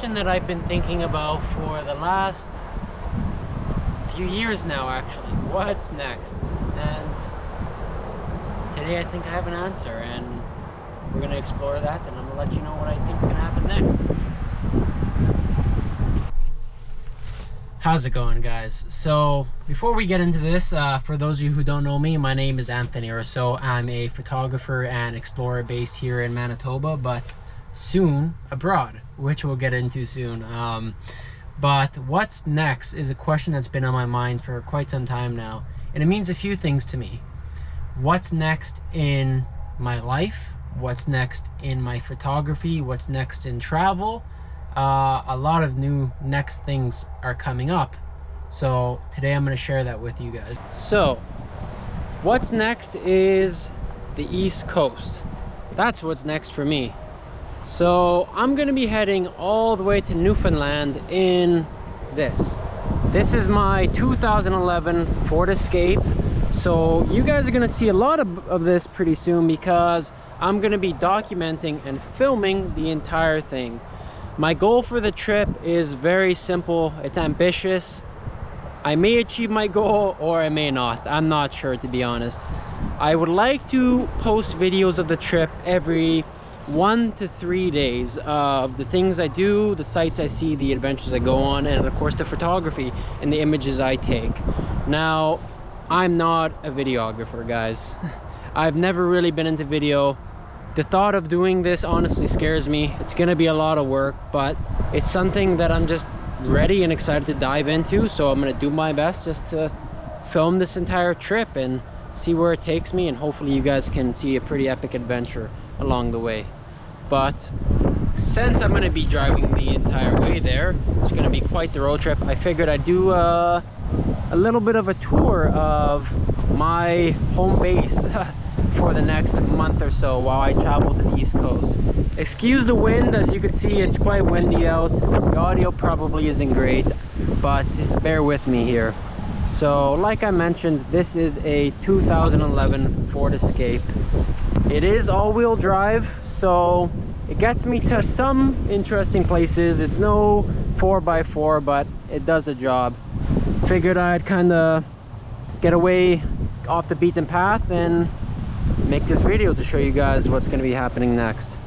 question that I've been thinking about for the last few years now, actually. What's next? And today I think I have an answer, and we're going to explore that, and I'm going to let you know what I think is going to happen next. How's it going, guys? So before we get into this, for those of you who don't know me, my name is Anthony Rousseau. I'm a photographer and explorer based here in Manitoba, but soon abroad, which we'll get into soon. But what's next is a question that's been on my mind for quite some time now, and it means a few things to me. What's next in my life? What's next in my photography? What's next in travel? A lot of new next things are coming up, so today I'm going to share that with you guys. So what's next is the East Coast. That's what's next for me. So I'm going to be heading all the way to Newfoundland in this is my 2011 Ford Escape. So you guys are going to see a lot of this pretty soon, because I'm going to be documenting and filming the entire thing. My goal for the trip is very simple. It's ambitious. I may achieve my goal or I may not. I'm not sure, to be honest. I would like to post videos of the trip every 1 to 3 days of the things I do, the sights I see, the adventures I go on, and of course the photography and the images I take. Now, I'm not a videographer, guys. I've never really been into video. The thought of doing this honestly scares me. It's gonna be a lot of work, but it's something that I'm just ready and excited to dive into. So I'm gonna do my best just to film this entire trip and see where it takes me, and hopefully you guys can see a pretty epic adventure along the way. But since I'm gonna be driving the entire way there, it's gonna be quite the road trip. I figured I'd do a little bit of a tour of my home base for the next month or so while I travel to the East Coast. Excuse the wind, as you can see it's quite windy out. The audio probably isn't great, but bear with me here. So like I mentioned, this is a 2011 Ford Escape. It is all-wheel drive, so it gets me to some interesting places. It's no 4x4, but it does the job. Figured I'd kind of get away off the beaten path and make this video to show you guys what's going to be happening next.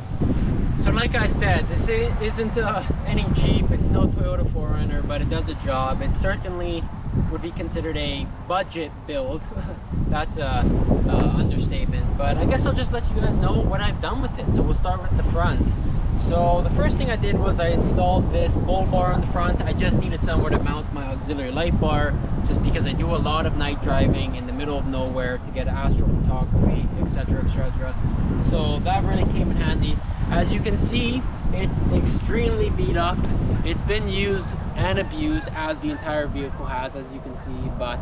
So like I said, this isn't any Jeep, it's no Toyota 4Runner, but it does the job. It certainly would be considered a budget build. That's a understatement, but I guess I'll just let you guys know what I've done with it. So we'll start with the front. So the first thing I did was I installed this bull bar on the front. I just needed somewhere to mount my auxiliary light bar, just because I do a lot of night driving in the middle of nowhere to get astrophotography, etc, etc. So that really came in handy. As you can see, it's extremely beat up. It's been used and abused, as the entire vehicle has, as you can see, but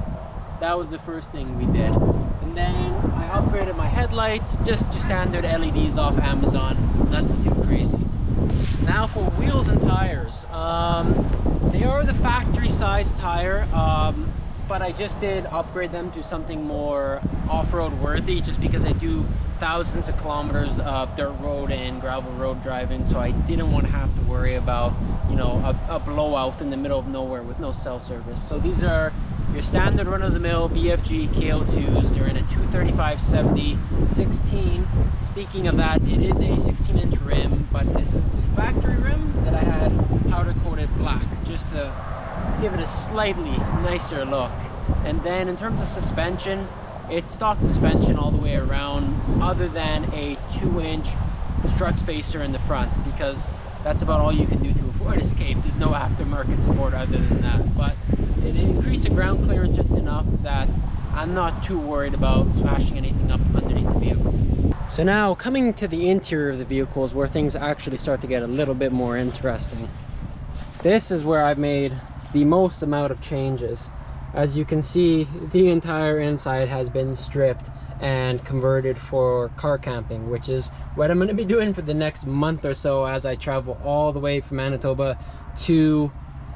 that was the first thing we did. And then I upgraded my headlights, just your standard LEDs off Amazon, nothing too crazy. Now for wheels and tires. They are the factory size tire, but I just did upgrade them to something more off-road worthy, just because I do thousands of kilometers of dirt road and gravel road driving, so I didn't want to have to worry about, you know, a blowout in the middle of nowhere with no cell service. So these are your standard run-of-the-mill BFG KO2s. They're in a 235/70 16. Speaking of that, it is a 16-inch rim, but this is the factory rim that I had powder coated black, just to give it a slightly nicer look. And then in terms of suspension, it's stock suspension all the way around, other than a 2-inch strut spacer in the front, because that's about all you can do to a Ford Escape. There's no aftermarket support other than that, but it increased the ground clearance just enough that I'm not too worried about smashing anything up underneath the vehicle. So now coming to the interior of the vehicle is where things actually start to get a little bit more interesting. This is where I've made the most amount of changes. As you can see, the entire inside has been stripped and converted for car camping, which is what I'm going to be doing for the next month or so as I travel all the way from Manitoba to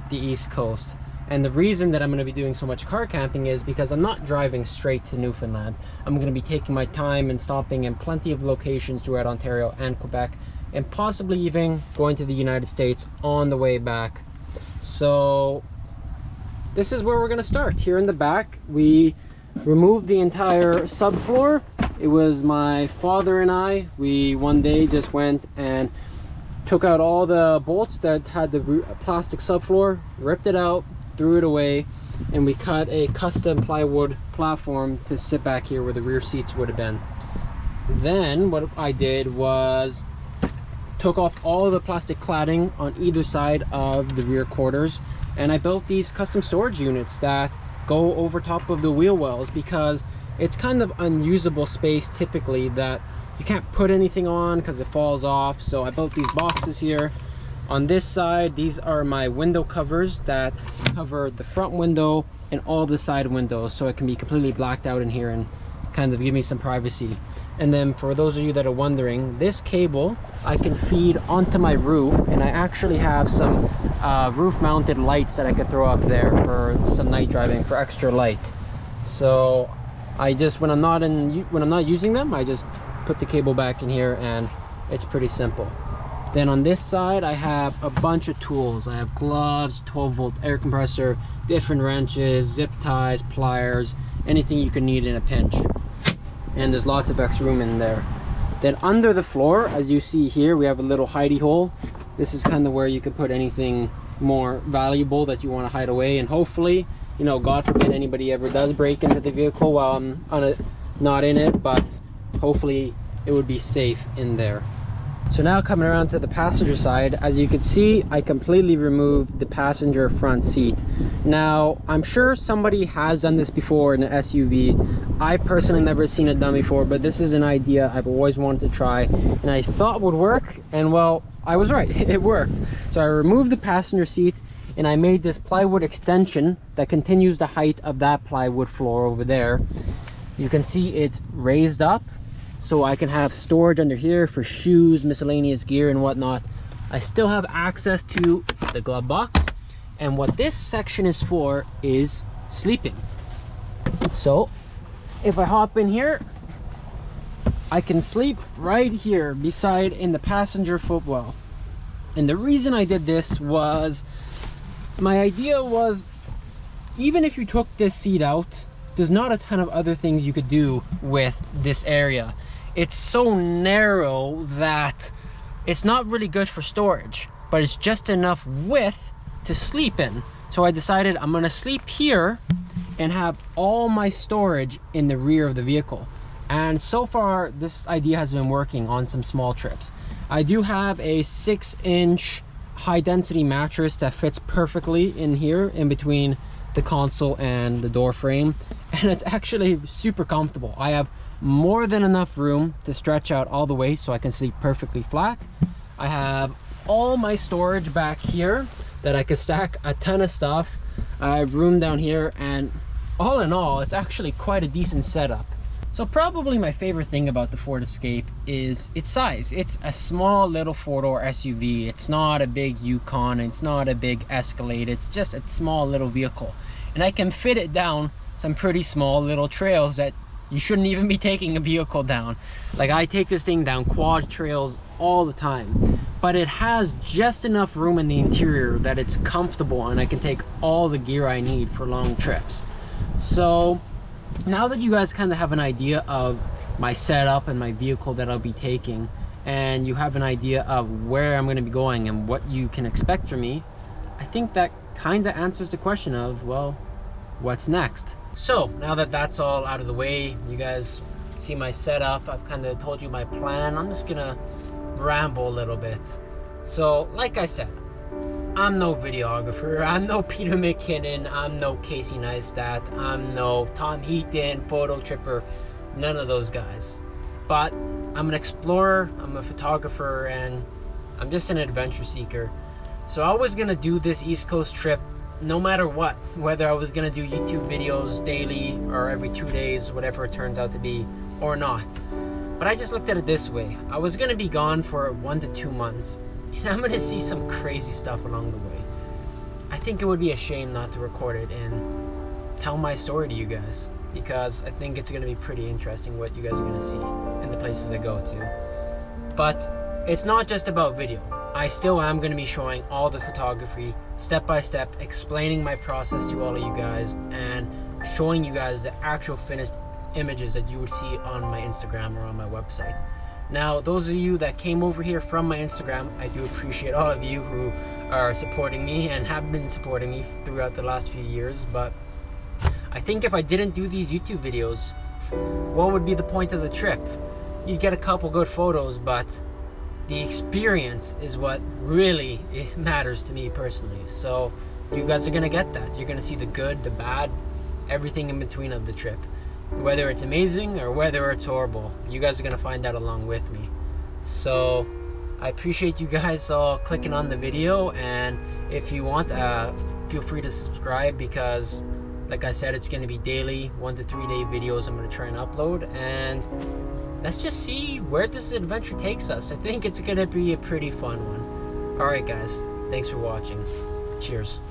the East Coast. And the reason that I'm going to be doing so much car camping is because I'm not driving straight to Newfoundland. I'm going to be taking my time and stopping in plenty of locations throughout Ontario and Quebec and possibly even going to the United States on the way back. So this is where we're going to start. Here in the back, we removed the entire subfloor. It was my father and I. We one day just went and took out all the bolts that had the plastic subfloor, ripped it out, threw it away, and we cut a custom plywood platform to sit back here where the rear seats would have been. Then what I did was took off all the plastic cladding on either side of the rear quarters, and I built these custom storage units that go over top of the wheel wells, because it's kind of unusable space typically that you can't put anything on because it falls off. So I built these boxes here. On this side, these are my window covers that cover the front window and all the side windows, so it can be completely blacked out in here and kind of give me some privacy. And then for those of you that are wondering, this cable I can feed onto my roof, and I actually have some roof mounted lights that I could throw up there for some night driving for extra light. So I just, when I'm not using them, I just put the cable back in here, and it's pretty simple. Then on this side, I have a bunch of tools. I have gloves, 12-volt air compressor, different wrenches, zip ties, pliers, anything you could need in a pinch. And there's lots of extra room in there. Then under the floor, as you see here, we have a little hidey hole. This is kind of where you can put anything more valuable that you want to hide away, and hopefully, you know, God forbid anybody ever does break into the vehicle while I'm not in it, but hopefully it would be safe in there. So now coming around to the passenger side, as you can see, I completely removed the passenger front seat. Now, I'm sure somebody has done this before in an SUV. I personally never seen it done before, but this is an idea I've always wanted to try and I thought would work, and well, I was right, it worked. So I removed the passenger seat and I made this plywood extension that continues the height of that plywood floor over there. You can see it's raised up, so I can have storage under here for shoes, miscellaneous gear and whatnot. I still have access to the glove box, and what this section is for is sleeping. So if I hop in here, I can sleep right here beside in the passenger footwell. And the reason I did this was, my idea was, even if you took this seat out, there's not a ton of other things you could do with this area. It's so narrow that it's not really good for storage, but it's just enough width to sleep in. So I decided I'm gonna sleep here and have all my storage in the rear of the vehicle. And so far, this idea has been working on some small trips. I do have a 6-inch high density mattress that fits perfectly in here in between the console and the door frame, and it's actually super comfortable. I have more than enough room to stretch out all the way so I can sleep perfectly flat. I have all my storage back here that I can stack a ton of stuff. I have room down here, and all in all, it's actually quite a decent setup. So probably my favorite thing about the Ford Escape is its size. It's a small little 4-door SUV. It's not a big Yukon, it's not a big Escalade, it's just a small little vehicle. And I can fit it down some pretty small little trails that you shouldn't even be taking a vehicle down. Like, I take this thing down quad trails all the time, but it has just enough room in the interior that it's comfortable and I can take all the gear I need for long trips. So now that you guys kind of have an idea of my setup and my vehicle that I'll be taking, and you have an idea of where I'm going to be going and what you can expect from me, I think that kind of answers the question of, well, what's next? So now that that's all out of the way, you guys see my setup, I've kind of told you my plan. I'm just gonna ramble a little bit. So like I said, I'm no videographer, I'm no Peter McKinnon, I'm no Casey Neistat, I'm no Tom Heaton, photo tripper, none of those guys. But I'm an explorer, I'm a photographer, and I'm just an adventure seeker. So I was gonna do this East Coast trip no matter what, whether I was gonna do YouTube videos daily or every 2 days, whatever it turns out to be, or not. But I just looked at it this way. I was gonna be gone for 1 to 2 months, and I'm gonna see some crazy stuff along the way. I think it would be a shame not to record it and tell my story to you guys, because I think it's gonna be pretty interesting what you guys are gonna see and the places I go to. But it's not just about video. I still am going to be showing all the photography step by step, explaining my process to all of you guys and showing you guys the actual finished images that you would see on my Instagram or on my website. Now, those of you that came over here from my Instagram, I do appreciate all of you who are supporting me and have been supporting me throughout the last few years, but I think if I didn't do these YouTube videos, what would be the point of the trip? You'd get a couple good photos, but the experience is what really matters to me personally. So you guys are gonna get that. You're gonna see the good, the bad, everything in between of the trip. Whether it's amazing or whether it's horrible, you guys are gonna find out along with me. So I appreciate you guys all clicking on the video, and if you want, feel free to subscribe, because like I said, it's gonna be daily 1 to 3 day videos I'm gonna try and upload, and let's just see where this adventure takes us. I think it's gonna be a pretty fun one. Alright guys, thanks for watching. Cheers.